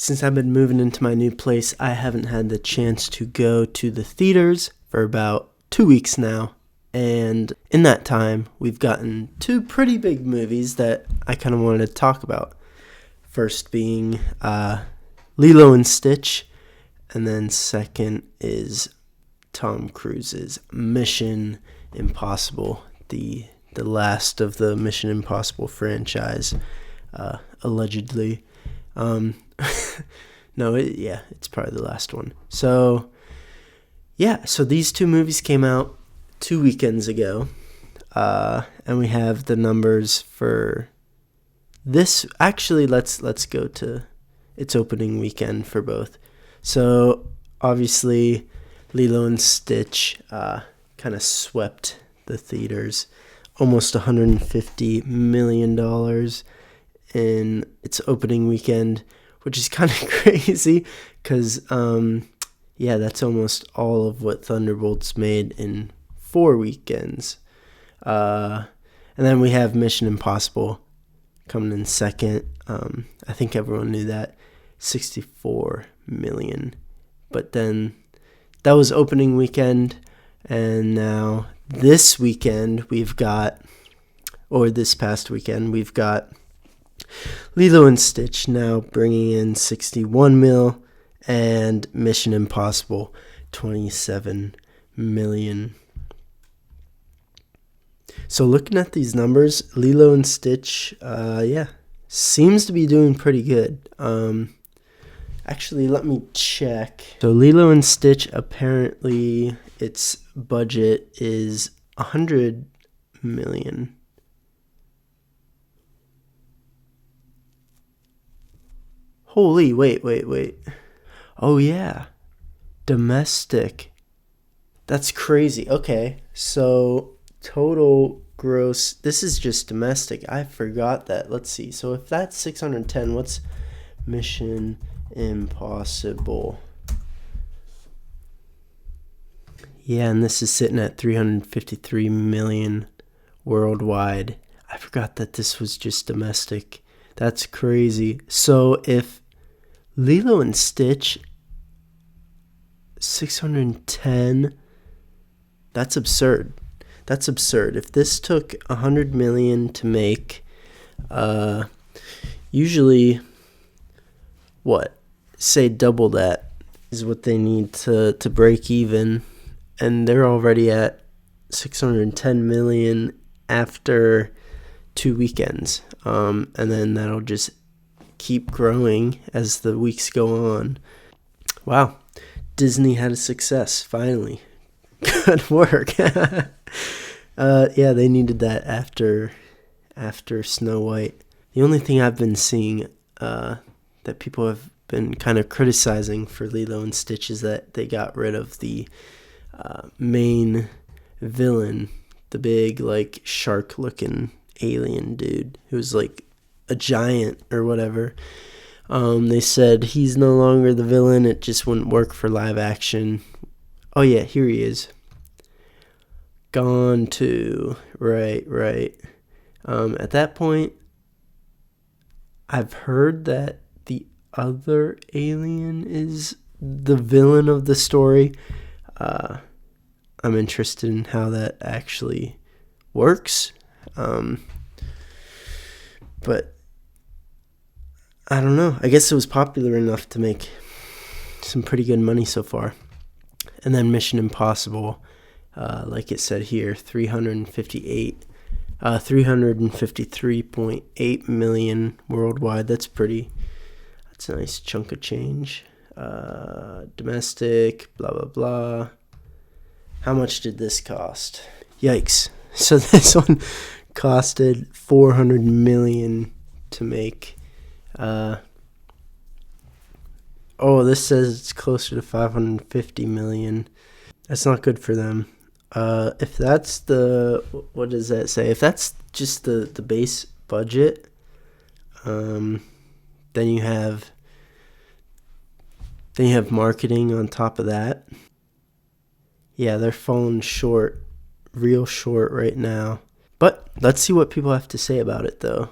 Since I've been moving into my new place, I haven't had the chance to go to the theaters for about 2 weeks now. And in that time, we've gotten 2 pretty big movies that I kind of wanted to talk about. First being Lilo and Stitch, and then second is Tom Cruise's Mission Impossible, the last of the Mission Impossible franchise, allegedly. No, it's probably the last one. So these 2 movies came out 2 weekends ago, and we have the numbers for this. Actually, let's go to its opening weekend for both. So obviously, Lilo and Stitch kind of swept the theaters, almost $150 million in its opening weekend, which is kind of crazy because, that's almost all of what Thunderbolts made in 4 weekends. And then we have Mission Impossible coming in second. I think everyone knew that, $64 million. But then that was opening weekend, and now this past weekend, we've got Lilo and Stitch now bringing in 61 mil, and Mission Impossible 27 million. So looking at these numbers, Lilo and Stitch, seems to be doing pretty good. Actually, let me check. So Lilo and Stitch, apparently its budget is 100 million. Holy, wait. Oh, yeah. Domestic. That's crazy. Okay, so total gross. This is just domestic. I forgot that. Let's see. So if that's 610, what's Mission Impossible? Yeah, and this is sitting at 353 million worldwide. I forgot that this was just domestic. That's crazy. So if Lilo and Stitch 610, that's absurd. If this took 100 million to make, usually say double that is what they need to break even, and they're already at 610 million after 2 weekends, and then that'll just keep growing as the weeks go on. Wow, Disney had a success finally. Good work. They needed that after Snow White. The only thing I've been seeing that people have been kind of criticizing for Lilo and Stitch is that they got rid of the main villain, the big shark looking alien dude who's a giant or whatever. They said he's no longer the villain. It just wouldn't work for live action. Oh yeah, here he is. Gone too. Right. At that point, I've heard that the other alien is the villain of the story. I'm interested in how that actually works. But I don't know. I guess it was popular enough to make some pretty good money so far. And then Mission Impossible, like it said here, 353.8 million worldwide. That's a nice chunk of change. Domestic, blah, blah, blah. How much did this cost? Yikes. So this one costed 400 million to make. This says it's closer to 550 million. That's not good for them. If that's what does that say? If that's just the base budget, then you have marketing on top of that. Yeah, they're falling short, real short right now. But let's see what people have to say about it, though.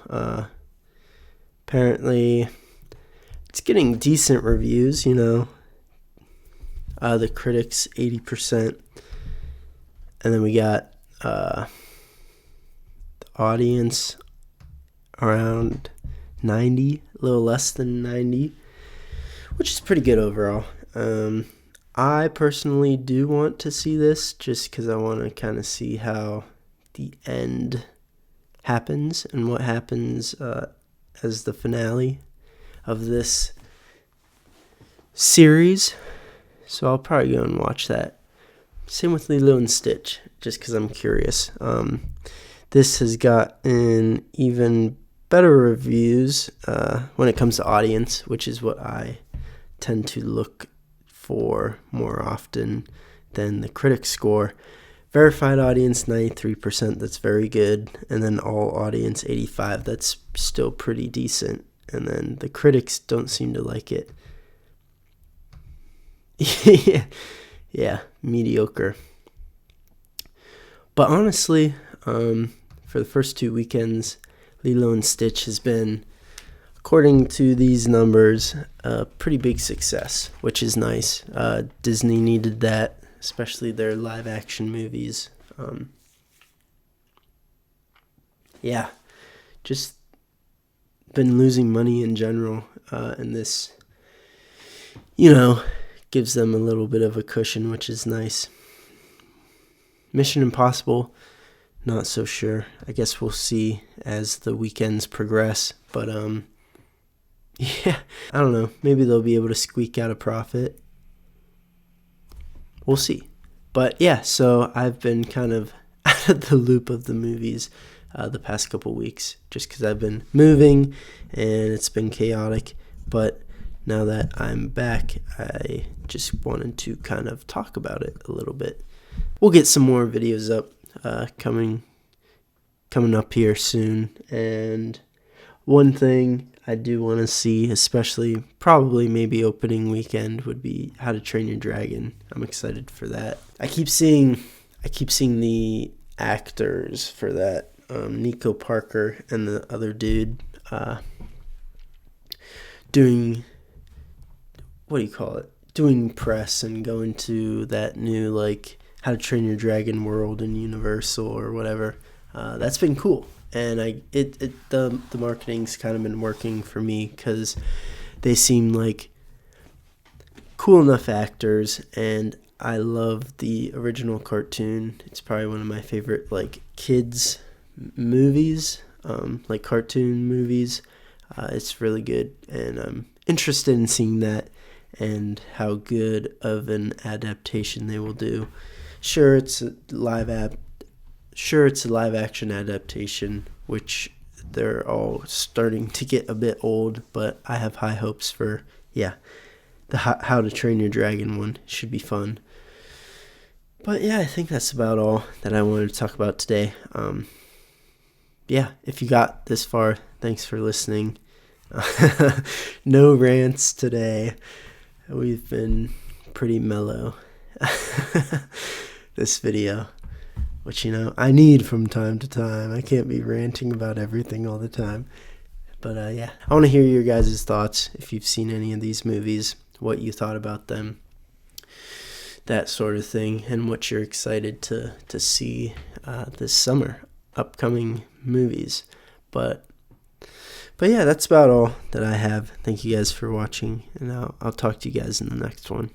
Apparently, it's getting decent reviews, you know. The critics 80%, and then we got the audience around 90, a little less than 90, which is pretty good overall. I personally do want to see this just because I want to kind of see how the end happens and what happens as the finale of this series. So I'll probably go and watch that. Same with Lilo and Stitch, just because I'm curious. This has gotten even better reviews when it comes to audience, which is what I tend to look for more often than the critic score. Verified audience 93%, that's very good. And then all audience 85%, that's still pretty decent. And then the critics don't seem to like it. Yeah, mediocre. But honestly, for the first 2 weekends, Lilo and Stitch has been, according to these numbers, a pretty big success, which is nice. Disney needed that, especially their live action movies. Yeah, just been losing money in general, and this, gives them a little bit of a cushion, which is nice. Mission Impossible, not so sure. I guess we'll see as the weekends progress. But, yeah, I don't know. Maybe they'll be able to squeak out a profit. We'll see. But, yeah, so I've been kind of out of the loop of the movies the past couple weeks just because I've been moving and it's been chaotic. But now that I'm back, I just wanted to kind of talk about it a little bit. We'll get some more videos up coming up here soon. And one thing I do want to see, especially probably maybe opening weekend, would be How to Train Your Dragon. I'm excited for that. I keep seeing the actors for that, Nico Parker and the other dude, doing, what do you call it? Doing press and going to that new, How to Train Your Dragon world in Universal or whatever. That's been cool. And the marketing's kind of been working for me because they seem like cool enough actors, and I love the original cartoon. It's probably one of my favorite kids movies, cartoon movies. It's really good, and I'm interested in seeing that and how good of an adaptation they will do. Sure, it's a live action adaptation, which they're all starting to get a bit old, but I have high hopes for, the How to Train Your Dragon one. Should be fun. But yeah, I think that's about all that I wanted to talk about today. If you got this far, thanks for listening. No rants today. We've been pretty mellow this video, which I need from time to time. I can't be ranting about everything all the time. But I want to hear your guys' thoughts if you've seen any of these movies, what you thought about them, that sort of thing, and what you're excited to see this summer, upcoming movies. But yeah, that's about all that I have. Thank you guys for watching, and I'll talk to you guys in the next one.